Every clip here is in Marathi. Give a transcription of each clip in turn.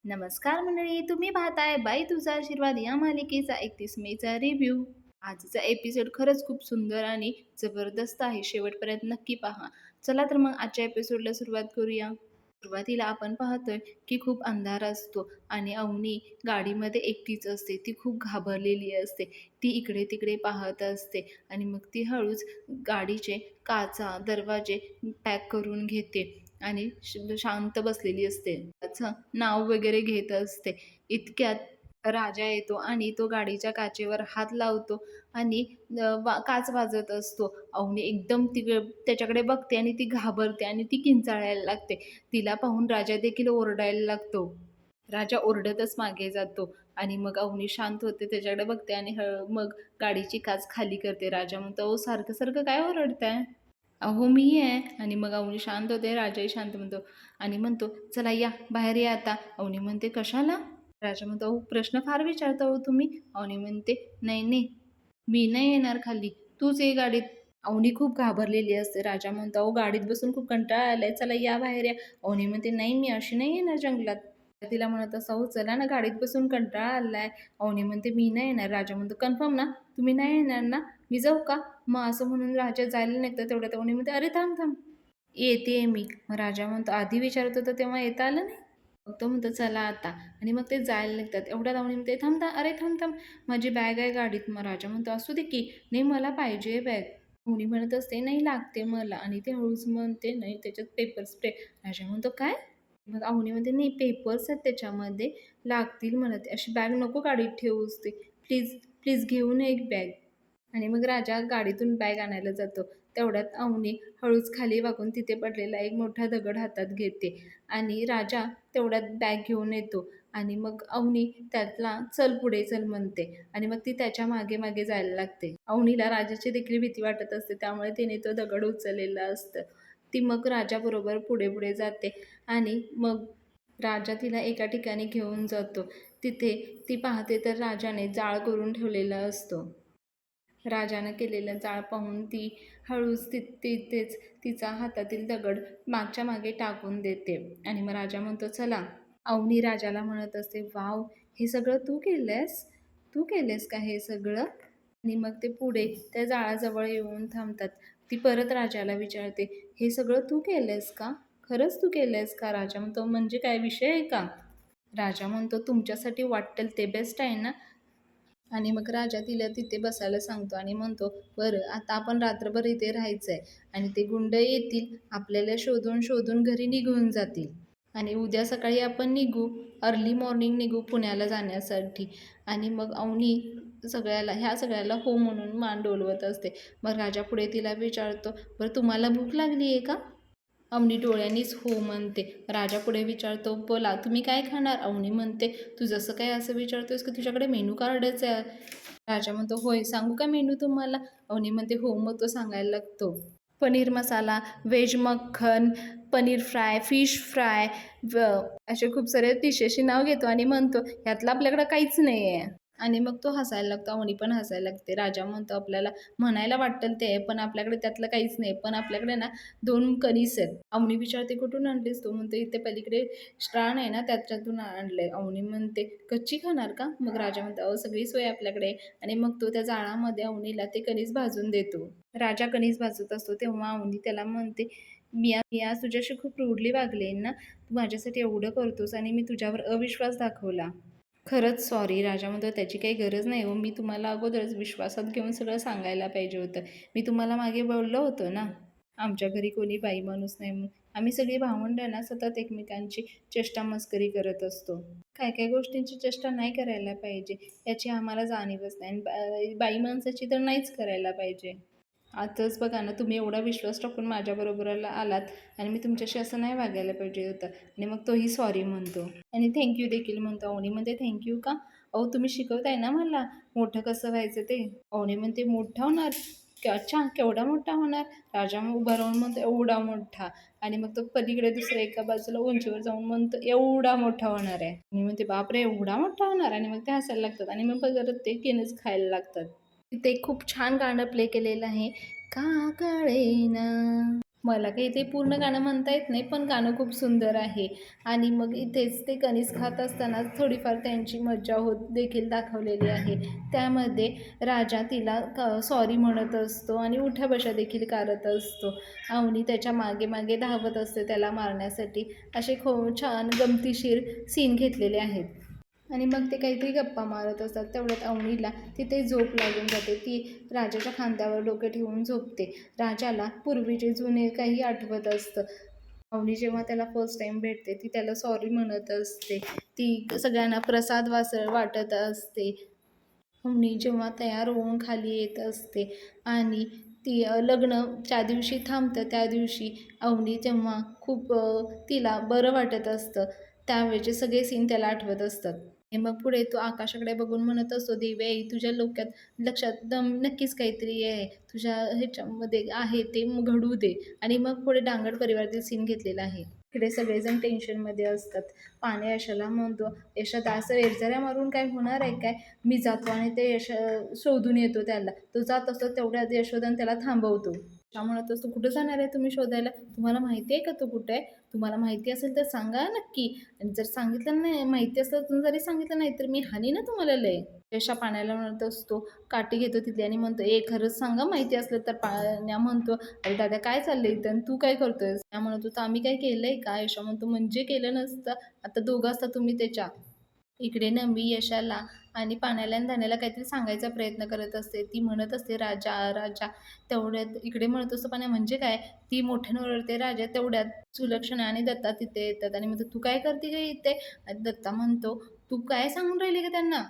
नमस्कार मंडळी, तुम्ही पाहताय बाई तुझा आशीर्वाद या मालिकेचा 31 मेचा रिव्ह्यू. आजचा एपिसोड खरंच खूप सुंदर आणि जबरदस्त आहे. शेवटपर्यंत नक्की पहा. चला तर मग आजच्या एपिसोडला सुरुवात करूया. सुरुवातीला आपण पाहतोय की खूप अंधार असतो आणि अवनी गाडीमध्ये एकटीच असते. ती खूप घाबरलेली असते. ती इकडे तिकडे पाहत असते आणि मग ती हळूच गाडीचे काचा दरवाजे पॅक करून घेते आणि शांत बसलेली असते. त्याचं नाव वगैरे घेत असते. इतक्यात राजा येतो आणि तो गाडीच्या काचेवर हात लावतो आणि काच वाजत असतो. अवनी एकदम त्याच्याकडे बघते आणि ती घाबरते आणि ती किंचाळायला लागते. तिला पाहून राजा देखील ओरडायला लागतो. राजा ओरडतच मागे जातो आणि मग अवनी शांत होते, त्याच्याकडे बघते आणि मग गाडीची काच खाली करते. राजा म्हणतो, "अहो सारखं सारखं काय ओरडताय?" "अहो मी आहे." आणि मग अवनी शांत होते, राजाही शांत म्हणतो आणि म्हणतो, "चला या, बाहेर या आता." अवनी म्हणते, "कशाला?" राजा म्हणतो, "अहो प्रश्न फार विचारता हो तुम्ही." अवनी म्हणते, "नाही नाही, मी नाही येणार खाली, तूच ये गाडीत." अवनी खूप घाबरलेली असते. राजा म्हणतो, "अहो गाडीत बसून खूप कंटाळा आलाय, चला या बाहेर या." अवनी म्हणते, "नाही, मी अशी नाही येणार जंगलात." तिला म्हणत असं, "अहो चला ना, गाडीत बसून कंटाळा आलाय." अवनी म्हणते, "मी नाही येणार." राजा म्हणतो, "कन्फर्म ना, तुम्ही नाही येणार ना, मी जाऊ का?" मग असं म्हणून राजा जायला निघतो. तेवढ्यात अवनी म्हणते, "अरे थांब थांब, येते मी." मग राजा म्हणतो, "आधी विचारत होतं तेव्हा येता आलं नाही?" मग तो म्हणतो, "चला आता." आणि मग ते जायला निघतात. एवढ्यात अवनी म्हणते, "थांब थांब, अरे थांब थांब, माझी बॅग आहे गाडीत." मग राजा म्हणतो, "असू दे की." "नाही, मला पाहिजे बॅग." अवनी म्हणत असते, "नाही लागते मला." आणि ते हळूच म्हणते, "नाही, त्याच्यात पेपर स्प्रे." राजा म्हणतो, "काय?" मग अवनी म्हणते, "नाही, पेपर्स आहेत त्याच्यामध्ये, लागतील मला ते. अशी बॅग नको गाडीत ठेवूस ते. प्लीज प्लीज घेऊन ये एक बॅग." आणि मग राजा गाडीतून बॅग आणायला जातो. तेवढ्यात अवनी हळूच खाली वाकून तिथे पडलेला एक मोठा दगड हातात घेते आणि राजा तेवढ्यात बॅग घेऊन येतो आणि मग अवनी त्याला "चल पुढे चल" म्हणते आणि मग ती त्याच्या मागे मागे जायला लागते. अवनीला राजाची देखील भीती वाटत असते, त्यामुळे तिने तो दगड उचललेला असतं. ती मग राजाबरोबर पुढे पुढे जाते आणि मग राजा तिला एका ठिकाणी घेऊन जातो. तिथे ती पाहते तर राजाने जाळ करून ठेवलेला असतो. राजानं केलेलं जाळ पाहून ती हळूच तिथेच तिचा हातातील दगड मागच्या मागे टाकून देते आणि मग राजा म्हणतो, "चला." अवनी राजाला म्हणत असते, "वाव, हे सगळं तू केलंस? तू केलेस का हे सगळं?" आणि मग ते पुढे त्या जाळाजवळ येऊन थांबतात. ती परत राजाला विचारते, "हे सगळं तू केलंस का? खरंच तू केलंस का?" राजा म्हणतो, "म्हणजे काय विषय आहे का?" राजा म्हणतो, "तुमच्यासाठी वाटेल ते बेस्ट आहे ना?" आणि मग राजा तिला तिथे बसायला सांगतो आणि म्हणतो, "बरं, आता आपण रात्रभर इथे राहायचं आहे आणि ते गुंड येतील, आपल्याला शोधून शोधून घरी निघून जातील आणि उद्या सकाळी आपण निघू, अर्ली मॉर्निंग निघू पुण्याला जाण्यासाठी." आणि मग अवनी ह्या सगळ्याला हो म्हणून मान डोलवत असते. मग राजा पुढे तिला विचारतो, "बरं, तुम्हाला भूक लागली आहे का?" अवनी डोळ्यांनीच हो म्हणते. राजा पुढे विचारतो, "बोला, तुम्ही काय खाणार?" अवनी म्हणते, "तू जसं काय असं विचारतोयस की तुझ्याकडे मेनू कार्डच आहे." राजा म्हणतो, "होय, सांगू का मेनू तुम्हाला?" अवनी म्हणते, "हो." मग तो सांगायला लागतो. पनीर मसाला, व्हेज मक्खन, पनीर फ्राय, फिश फ्राय, असे खूप सारे डिशेसची नाव घेतो आणि म्हणतो, "ह्यातलं आपल्याकडे काहीच नाही आहे." आणि मग तो हसायला लागतो. अवनी पण हसायला लागते. राजा म्हणतो, "आपल्याला म्हणायला वाटेल ते आहे, पण आपल्याकडे त्यातलं काहीच नाही. पण आपल्याकडे ना 2 कणीस आहेत." अवनी विचारते, "कुठून आणलीस?" तो म्हणतो, "इथे पलीकडे रान आहे ना, त्याच्यातून आणलंय." अवनी म्हणते, "कच्ची खाणार का?" मग राजा म्हणतो, "अहो सगळी सोय आपल्याकडे आहे." आणि मग तो त्या जाळामध्ये अवनीला ते कणीस भाजून देतो. राजा कणीस भाजत असतो तेव्हा अवनी त्याला म्हणते, मी आज तुझ्याशी खूप रूडली वागले ना. तू माझ्यासाठी एवढं करतोस आणि मी तुझ्यावर अविश्वास दाखवला. खरंच सॉरी." राजा म्हणतो, "त्याची काही गरज नाही हो. मी तुम्हाला अगोदरच विश्वासात घेऊन सगळं सांगायला पाहिजे होतं. मी तुम्हाला मागे बोललो होतो ना, आमच्या घरी कोणी बाई माणूस नाही म्हणून. आम्ही सगळी भावंडं ना सतत एकमेकांची चेष्टा-मस्करी करत असतो. काही-काही गोष्टींची चेष्टा नाही करायला पाहिजे, याची आम्हाला जाणीवच नाही आणि बाई माणसाची तर नाहीच करायला पाहिजे. आताच बघा ना, तुम्ही एवढा विश्वास टाकून माझ्याबरोबरला आलात आणि मी तुमच्याशी असं नाही वागायला पाहिजे होतं." आणि मग तोही सॉरी म्हणतो आणि थँक देखील म्हणतो. अवनी म्हणते, "थँक का? अहो तुम्ही शिकवताय ना मला मोठं कसं व्हायचं ते." अवनी म्हणते, "मोठा होणार? अच्छा, केवढा मोठा होणार?" राजा मग उभा राहून म्हणतो, "एवढा मोठा." आणि मग तो पलीकडे दुसऱ्या एका बाजूला उंचीवर जाऊन म्हणतो, "एवढा मोठा होणार आहे." आणि म्हणते, "बापरे, एवढा मोठा होणार?" आणि मग ते हसायला लागतात आणि मग परत ते केनेच खायला लागतात. तिथे खूप छान गाणं प्ले केलेलं आहे, "का कळेना मला काही ते पूर्ण गाणं म्हणता येत नाही, पण गाणं खूप सुंदर आहे. आणि मग इथेच ते कणीस खात असताना थोडीफार त्यांची मज्जा होत देखील दाखवलेली आहे. त्यामध्ये राजा तिला सॉरी म्हणत असतो आणि उठा-बशा देखील करत असतो. अवनी त्याच्या मागे-मागे धावत असते त्याला मारण्यासाठी. असे खूप छान गमतीशीर सीन घेतलेले आहेत. आणि मग ते काहीतरी गप्पा मारत असतात. तेवढ्यात अवनीला तिथे झोप लागून जाते. ती राजाच्या खांद्यावर डोके ठेवून झोपते. राजाला पूर्वीचे जुने काही आठवत असतं. अवनी जेव्हा त्याला फर्स्ट टाईम भेटते, ती त्याला सॉरी म्हणत असते. ती सगळ्यांना प्रसाद वाटत असते. अवनी जेव्हा तयार होऊन खाली येत असते आणि ती लग्न ज्या दिवशी थांबतं त्या दिवशी अवनी तेव्हा खूप तिला बरं वाटत असतं. त्यावेळचे सगळे सीन त्याला आठवत असतात. आणि मग पुढे तो आकाशाकडे बघून म्हणत असतो, "देवी आई तुझ्या लक्षात नक्कीच काहीतरी आहे. तुझ्या ह्याच्यामध्ये आहे ते मग घडू दे." आणि मग पुढे डांगड परिवारातील सीन घेतलेला आहे. इकडे सगळेजण टेन्शनमध्ये असतात. पाणी यशाला म्हणतो, "यशा असं वेरझाऱ्या मारून काय होणार आहे काय? मी जातो आणि ते शोधून येतो त्याला." तो जात असतो तेवढ्यात यशोधन त्याला थांबवतो. यशा म्हणत असतो, "कुठं जाणार आहे तुम्ही शोधायला? तुम्हाला माहिती आहे का तो कुठे आहे? तुम्हाला माहिती असेल तर सांगा नक्की. आणि जर सांगितलं नाही माहिती असलं तर जरी सांगितलं नाही तर मी हाणीन ना तुम्हाला लय." यशा पाण्याला म्हणत असतो, काठी घेतो तिथली आणि म्हणतो, "ए खरंच सांगा माहिती असलं तर." पाण्या म्हणतो, "अरे दादा काय चाललंय इथं आणि तू काय करतोयस?" त्या म्हणत होता, "आम्ही काय केलंय का?" यशा म्हणतो, "म्हणजे केलं नसतं. आता दोघं असता तुम्ही त्याच्या." इकडे नमी यशाला आणि पाण्याला आणि धान्याला काहीतरी सांगायचा प्रयत्न करत असते. ती म्हणत असते, "राजा, राजा." तेवढ्यात इकडे म्हणत असतो पाण्या, "म्हणजे काय?" ती मोठ्यानं ओरडते, "राजा." तेवढ्यात सुलक्षणा आणि दत्ता तिथे येतात आणि म्हणतात, "तू काय करते गं इथे?" आणि दत्ता म्हणतो, "तू काय सांगून राहिली का त्यांना?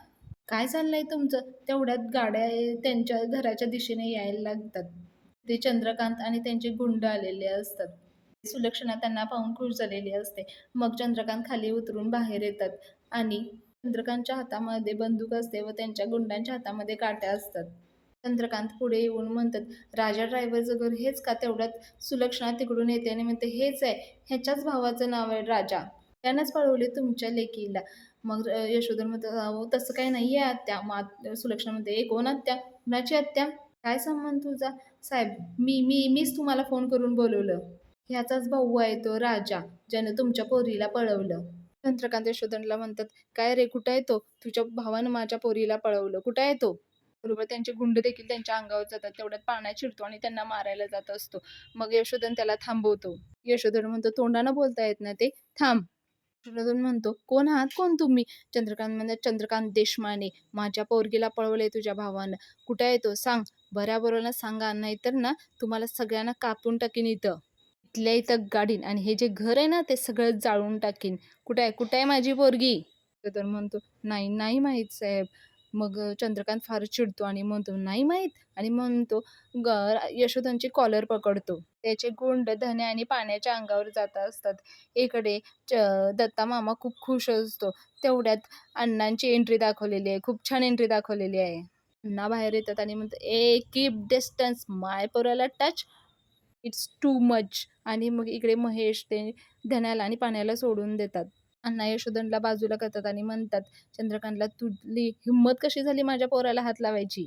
काय चाललंय तुमचं?" तेवढ्यात गाड्या त्यांच्या घराच्या दिशेने यायला लागतात. ते चंद्रकांत आणि त्यांचे गुंड आलेले असतात. सुलक्षणा त्यांना पाहून खुश झालेली असते. मग चंद्रकांत खाली उतरून बाहेर येतात आणि चंद्रकांतच्या हातामध्ये बंदूक असते व त्यांच्या गुंडांच्या हातामध्ये काट्या असतात. चंद्रकांत पुढे येऊन म्हणतात, "राजा ड्रायव्हरचं घर हेच का?" तेवढ्यात सुलक्षणा तिकडून येते आणि म्हणते, "हेच आहे. ह्याच्याच भावाचं नाव आहे राजा. त्यानंच पळवले तुमच्या लेकीला." मग यशोधर म्हणतात, "अहो तसं काही नाही आहे आत्या." मग सुलक्षणा म्हणते, "ए कोण आत्या? कुणाची आत्या? काय संबंध तुझा?" "साहेब, मीच तुम्हाला फोन करून बोलवलं. ह्याचाच भाऊ आहे तो राजा, ज्यानं तुमच्या पोरीला पळवलं." चंद्रकांत यशोधरला म्हणतात, "काय रे कुठं आहे तो? तुझ्या भावानं माझ्या पोरीला पळवलं. कुठं आहे तो?" बरोबर त्यांचे गुंड देखील त्यांच्या अंगावर जातात. तेवढ्यात पाळणा चिडतो आणि त्यांना मारायला जात असतो. मग यशोधन त्याला थांबवतो. यशोधर म्हणतो, "तोंडानं बोलता येत ना ते? थांब." यशोधन म्हणतो, "कोण आहात? कोण तुम्ही?" चंद्रकांत म्हणतात, "चंद्रकांत देशमाने. माझ्या पोरगीला पळवलंय तुझ्या भावानं. कुठे आहे तो? सांग. बरोबर सांगा, नाहीतर ना तुम्हाला सगळ्यांना कापून टाकीन इथं. इथल्या इथं गाडीन आणि हे जे घर आहे ना ते सगळं जाळून टाकीन. कुठे आहे माझी पोरगी?" तर म्हणतो, "नाही, नाही माहीत साहेब." मग चंद्रकांत फारच चिडतो आणि म्हणतो, "नाही माहीत?" आणि म्हणतो ग यशोधनची कॉलर पकडतो. त्याचे गुंड धन्या आणि पाण्याच्या अंगावर जात असतात. इकडे च दत्ता मामा खूप खुश असतो. तेवढ्यात अण्णांची एंट्री दाखवलेली आहे. खूप छान एंट्री दाखवलेली आहे. अण्णा बाहेर येतात आणि म्हणतात, "ए कीप डिस्टन्स. माय पोराला टच इट्स टू मच." आणि मग इकडे महेश ते धन्याला आणि पाण्याला सोडून देतात. अण्णा यशोधनला बाजूला करतात आणि म्हणतात चंद्रकांतला, "तुझी हिंमत कशी झाली माझ्या पोराला हात लावायची?"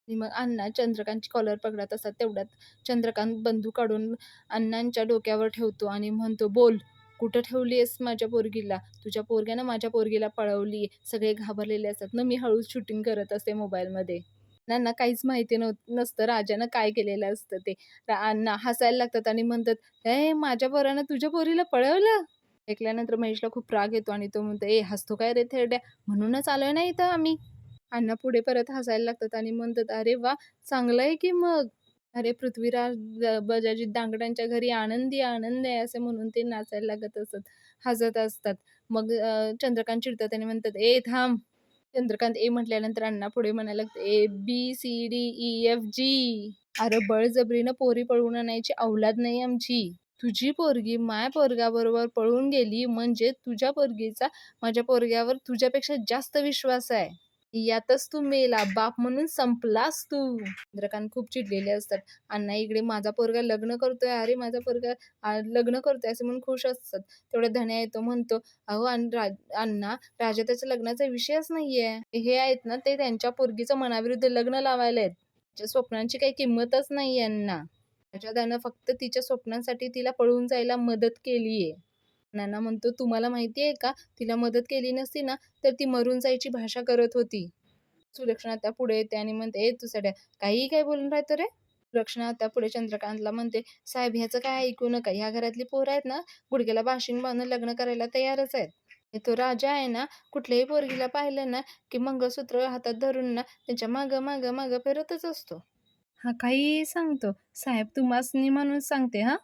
आणि मग अण्णा चंद्रकांतची कॉलर पकडत असतात. तेवढ्यात चंद्रकांत बंदूक काढून अण्णांच्या डोक्यावर ठेवतो आणि म्हणतो, "बोल, कुठं ठेवली आहेस माझ्या पोरगीला? तुझ्या पोरग्यानं माझ्या पोरगीला पळवली." सगळे घाबरलेले असतात ना. मी हळूच शूटिंग करत असते मोबाईलमध्ये. अण्णांना काहीच माहिती नसतं राजानं काय केलेलं असतं ते. अण्णा हसायला लागतात आणि म्हणतात, "ए माझ्या पोरानं तुझ्या पोरीला पळवलं?" ऐकल्यानंतर महेशला खूप राग येतो आणि तो म्हणतो, "ए हसतो काय रे थेरड्या? म्हणूनच आलोय ना इथं आम्ही." अण्णा पुढे परत हसायला लागतात आणि म्हणतात, "अरे वाह! चांगलं आहे की मग." अरे पृथ्वीराज बजाजी दांगडांच्या घरी आनंदी आनंद आहे असे म्हणून ते नाचायला लागत असत, हसत असतात. मग चंद्रकांत चिडतात आणि म्हणतात, "ए थांब." चंद्रकांत ए म्हटल्यानंतर अण्णा पुढे म्हणायला लागतात, ABCDEFG. "अरे बळजबरीनं पोरी पळवून आणायची औलाद नाही आमची. तुझी पोरगी माया पोरग्याबरोबर पळून गेली म्हणजे तुझ्या पोरगीचा माझ्या पोरग्यावर तुझ्यापेक्षा जास्त विश्वास आहे. यातच तू मेला. बाप म्हणून संपलास तू." चंद्रकांत खूप चिडलेले असतात. अण्णा इकडे माझा पोरगा लग्न करतोय, अरे माझा पोरगा लग्न करतोय असं म्हणून खुश असतात. तेवढ्यात धन्या येतो म्हणतो, "अहो अण्णा, राजा त्याच्या लग्नाचा विषयच नाहीये. हे आहेत ना ते त्यांच्या पोरगीचं मनाविरुद्ध लग्न लावायला आहेत. त्याच्या स्वप्नांची काही किंमतच नाहीये अण्णा." राजा त्यानं फक्त तिच्या स्वप्नांसाठी तिला पळून जायला मदत केलीये. नाना म्हणतो, "तुम्हाला माहिती आहे का, तिला मदत केली नसती ना, तर ती मरून जायची भाषा करत होती." सुलक्षणा आता पुढे येते आणि म्हणते, "ए तू सड्या, काहीही काय बोलून राहतो रे?" सुलक्षणा आता पुढे चंद्रकांतला म्हणते, "साहेब ह्याचं काय ऐकू नका. ह्या घरातली पोरं आहेत ना, गुडघ्याला बाशिंग बांधून लग्न करायला तयारच आहेत. आणि तो राजा आहे ना, कुठल्याही पोरगीला पाहिलं ना, की मंगळसूत्र हातात धरून ना, त्यांच्या मागं, मागं, मागं फिरतच असतो." "हा काहीही सांगतो. साहेब तुम्हासनी म्हणून सांगते हां.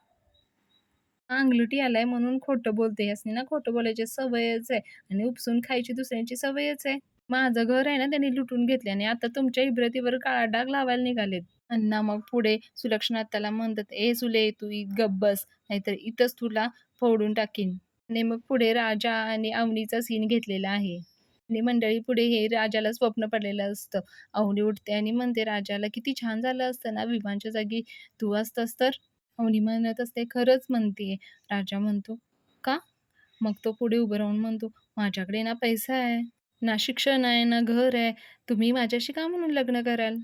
अंगलटी आलाय म्हणून खोटं बोलते. ह्यासनी ना खोटं बोलायची सवयच आहे आणि उपसून खायची दुसऱ्यांची सवयच आहे. माझं घर आहे ना त्यांनी लुटून घेतले आणि आता तुमच्या इब्रतीवर काळा डाग लावायला निघालेत." अण्णा मग पुढे सुलक्षणा आत्याला म्हणतात, "ए सुले तू गप्प बस, नाहीतर इथंच तुला फोडून टाकीन." आणि मग पुढे राजा आणि अवनीचा सीन घेतलेला आहे. आणि मंडळी पुढे हे राजाला स्वप्न पडलेलं असतं. अवनी उठते आणि म्हणते राजाला, "किती छान झालं असतं ना विवांच्या जागी तू असतास तर." अवनी म्हणत असते, "खरंच म्हणतीये." राजा म्हणतो, "का?" मग तो पुढे उभं राहून म्हणतो, "माझ्याकडे ना पैसा आहे, ना शिक्षण आहे, ना घर आहे. तुम्ही माझ्याशी का म्हणून लग्न कराल?"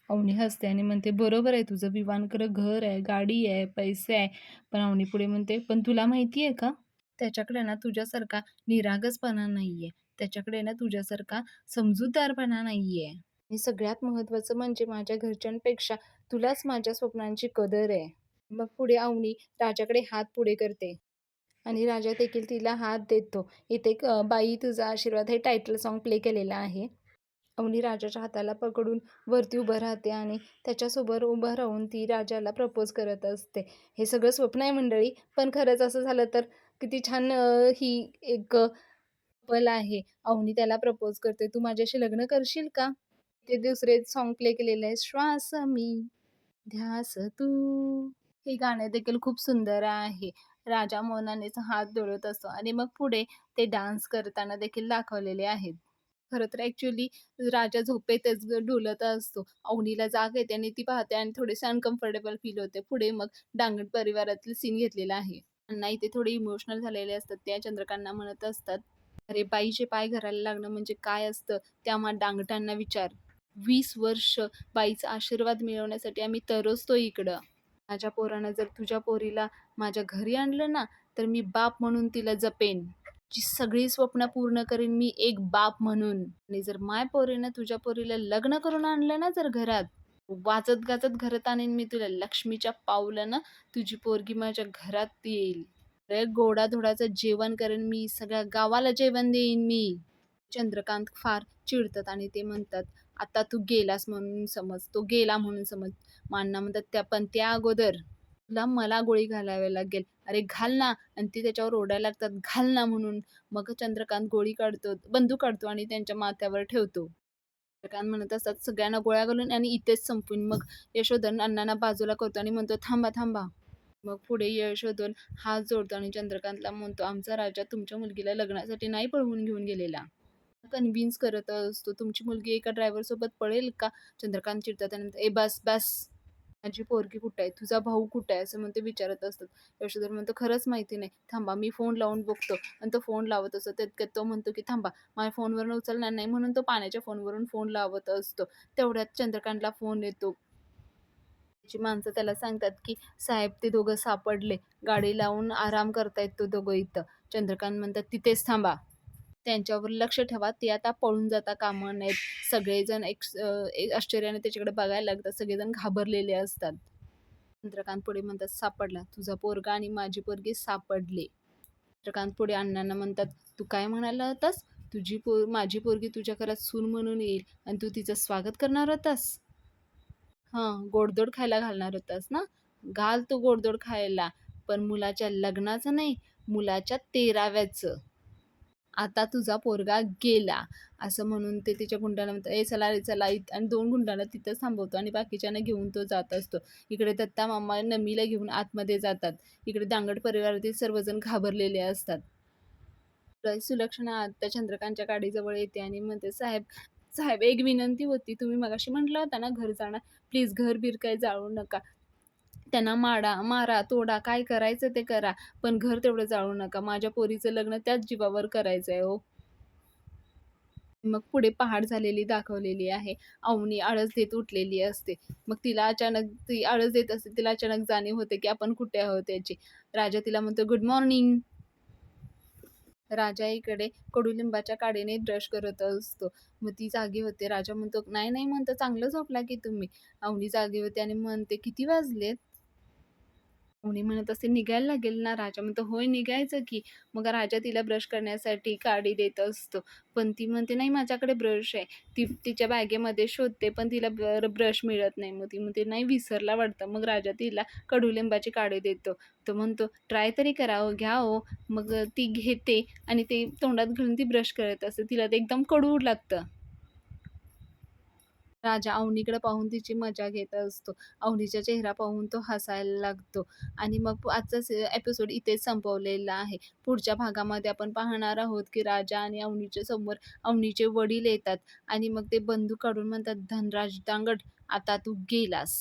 अवनी हसते आणि म्हणते, "बरोबर आहे तुझं. विवांकडे घर आहे, गाडी आहे, पैसे आहे." पण अवनी पुढे म्हणते, "पण तुला माहिती आहे का? त्याच्याकडे ना तुझ्यासारखा निरागसपणा नाहीये. त्याच्याकडे ना तुझ्यासारखा समजूतदारपणा नाहीये. आणि सगळ्यात महत्त्वाचं म्हणजे माझ्या घरच्यांपेक्षा तुलाच माझ्या स्वप्नांची कदर आहे." मग पुढे अवनी राजाकडे हात पुढे करते आणि राजा देखील तिला हात देतो. इथे एक बाई तुझा आशीर्वाद हे टायटल सॉन्ग प्ले केलेलं आहे. अवनी राजाच्या हाताला पकडून वरती उभं राहते आणि त्याच्यासोबत उभं राहून ती राजाला प्रपोज करत असते. हे सगळं स्वप्न आहे मंडळी, पण खरंच असं झालं तर किती छान ही एक कपल आहे. अवनी त्याला प्रपोज करते, "तू माझ्याशी लग्न करशील का?" ते दुसरे सॉन्ग प्ले केलेलं आहे, "श्वास मी, ध्यास तू." हे गाणं देखील खूप सुंदर आहे. राजा मौनानेच हात डोलत असतो आणि मग पुढे ते डान्स करताना देखील दाखवलेले आहेत. खरं तर ॲक्चुअली राजा झोपेतच डुलत असतो. अवनीला जाग येते आणि ती पाहते आणि थोडेसे अनकम्फर्टेबल फील होते. पुढे मग डांगड परिवारातील सीन घेतलेला आहे. अण्णा इथे थोडे इमोशनल झालेले असतात. त्या चंद्रकांतला म्हणत असतात, "अरे बाईचे पाय घरायला लागणं म्हणजे काय असतं? त्या डांगटांना विचार. 20 वर्ष बाईचा आशीर्वाद मिळवण्यासाठी आम्ही तरसतो इकडं. माझ्या पोरानं जर तुझ्या पोरीला माझ्या घरी आणलं ना, तर मी बाप म्हणून तिला जपेन. जी सगळी स्वप्न पूर्ण करीन मी एक बाप म्हणून. आणि जर माय पोरीनं तुझ्या पोरीला लग्न करून आणलं ना जर घरात, वाजत-गाजत घरात आणीन मी तुला. लक्ष्मीच्या पावलानं तुझी पोरगी माझ्या घरात येईल. लय गोडाधोडाचं जेवण करेन मी. सगळ्या गावाला जेवण देईन मी." चंद्रकांत फार चिडतात आणि ते म्हणतात, "आता तू गेलास म्हणून समज, तो गेला म्हणून समज." मग अण्णा म्हणतात, पण त्या अगोदर तुला मला गोळी घालावी लागेल." "अरे घाल ना." आणि ती त्याच्यावर ओरडायला लागतात, "घाल ना" म्हणून. मग चंद्रकांत गोळी काढतो, बंदूक काढतो आणि त्यांच्या माथ्यावर ठेवतो. चंद्रकांत म्हणत असतात, "सगळ्यांना गोळ्या घालून आणि इथेच संपवीन." मग यशोधन अण्णांना बाजूला करतो आणि म्हणतो, "थांबा, थांबा." मग पुढे यशोधन हात जोडतो आणि चंद्रकांतला म्हणतो, "आमचा राजा तुमच्या मुलगीला लग्नासाठी नाही पळवून घेऊन गेलेला." कन्व्हिन्स करत असतो. "तुमची मुलगी एका ड्रायव्हरसोबत पळेल का?" चंद्रकांत चिडतात आणि म्हणतात, "ए बस, बस. माझी पोरगी कुठे आहे? तुझा भाऊ कुठे आहे?" असं म्हणून ते विचारत असतात. यशोधर म्हणतो, "खरंच माहिती नाही. थांबा मी फोन लावून बघतो." आणि तो फोन लावत असतो. तितक्यात तो म्हणतो, की "थांबा, माझ्या फोनवरून उचलणार नाही." म्हणून तो पाण्याच्या फोनवरून फोन लावत असतो. तेवढ्यात चंद्रकांतला फोन येतो. त्याची माणसं त्याला सांगतात, की "साहेब ते दोघं सापडले. गाडी लावून आराम करतायत तो दोघं इथं." चंद्रकांत म्हणतात, "तिथेच थांबा. त्यांच्यावर लक्ष ठेवा. ते आता पळून जाता कामा नयेत." सगळेजण एक आश्चर्याने त्याच्याकडे बघायला लागतात. सगळेजण घाबरलेले असतात. चंद्रकांत पुढे म्हणतात, "सापडला. तुझा पोरगा आणि माझी पोरगी सापडले." चंद्रकांत पुढे अण्णांना म्हणतात, "तू काय म्हणाला होतास? माझी पोरगी तुझ्या घरात सून म्हणून येईल आणि तू तिचं स्वागत करणार होतास? हां, गोडधोड खायला घालणार होतास ना? घाल तू गोडधोड खायला. पण मुलाच्या लग्नाचं नाही, मुलाच्या 13व्याचं. आता तुझा पोरगा गेला." असं म्हणून ते तिच्या गुंडाला म्हणतात, "ए चला रे चला." आणि 2 गुंडांना तिथंच थांबवतो आणि बाकीच्यांना घेऊन तो जात असतो. इकडे दत्ता मामा नमीला घेऊन आतमध्ये जातात. इकडे दांगड परिवारातील सर्वजण घाबरलेले असतात. सुलक्षणा आत्या चंद्रकांतच्या गाडीजवळ येते आणि म्हणते, "साहेब, साहेब एक विनंती होती. तुम्ही मगाशी म्हटला होता ना घर जाणार. प्लीज घर-बीर काही जाळू नका. त्यांना मारा, तोडा, काय करायचं ते करा. पण घर तेवढं जाळू नका. माझ्या पोरीचं लग्न त्याच जीवावर करायचंय हो." मग पुढे पहाट झालेली दाखवलेली आहे. अवनी आळस देत उठलेली असते. मग तिला अचानक ती आळस देत असते. तिला अचानक जाणीव होते, की आपण कुठे आहोत याची. राजा तिला म्हणतो, "गुड मॉर्निंग." राजा इकडे कडुलिंबाच्या काडीने ब्रश करत असतो. मग ती जागी होते. राजा म्हणतो, "नाही, नाही," म्हणतो, "चांगलं झोपला की तुम्ही." अवनी जागी होते आणि म्हणते, "किती वाजलेत?" कोणी म्हणत असेल, "निघायला लागेल ना?" राजा म्हणतो, "होय, निघायचं की." मग राजा तिला ब्रश करण्यासाठी काडी देत असतो. पण ती म्हणते, "नाही, माझ्याकडे ब्रश आहे." ती तिच्या बॅगेमध्ये शोधते, पण तिला ब्रश मिळत नाही. मग ती म्हणते, "नाही, विसरला वाटतं." मग राजा तिला कडुलिंबाची काडी देतो. तो म्हणतो, "ट्राय तरी करा हो, घ्या हो." मग ती घेते आणि ते तोंडात घालून ती ब्रश करत असते. तिला ते एकदम कडू लागतं. राजा अवनीकडे पाहून तिची मजा घेत असतो. अवनीचा चेहरा पाहून तो हसायला लागतो आणि मग आजचा एपिसोड इथेच संपवलेला आहे. पुढच्या भागामध्ये आपण पाहणार आहोत, की राजा आणि अवनीच्या समोर अवनीचे वडील येतात आणि मग ते बंदूक काढून म्हणतात, "धनराज दांगट, आता तू गेलास."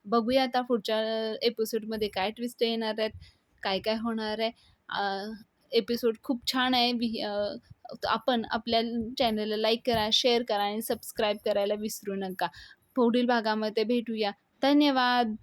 बघूया आता पुढच्या एपिसोडमध्ये काय ट्विस्ट येणार आहेत, काय-काय होणार आहे. एपिसोड खूप छान आहे. आपण आपल्या चॅनलला लाईक करा, शेअर करा आणि सबस्क्राईब करायला विसरू नका. पुढील भागामध्ये भेटूया. धन्यवाद.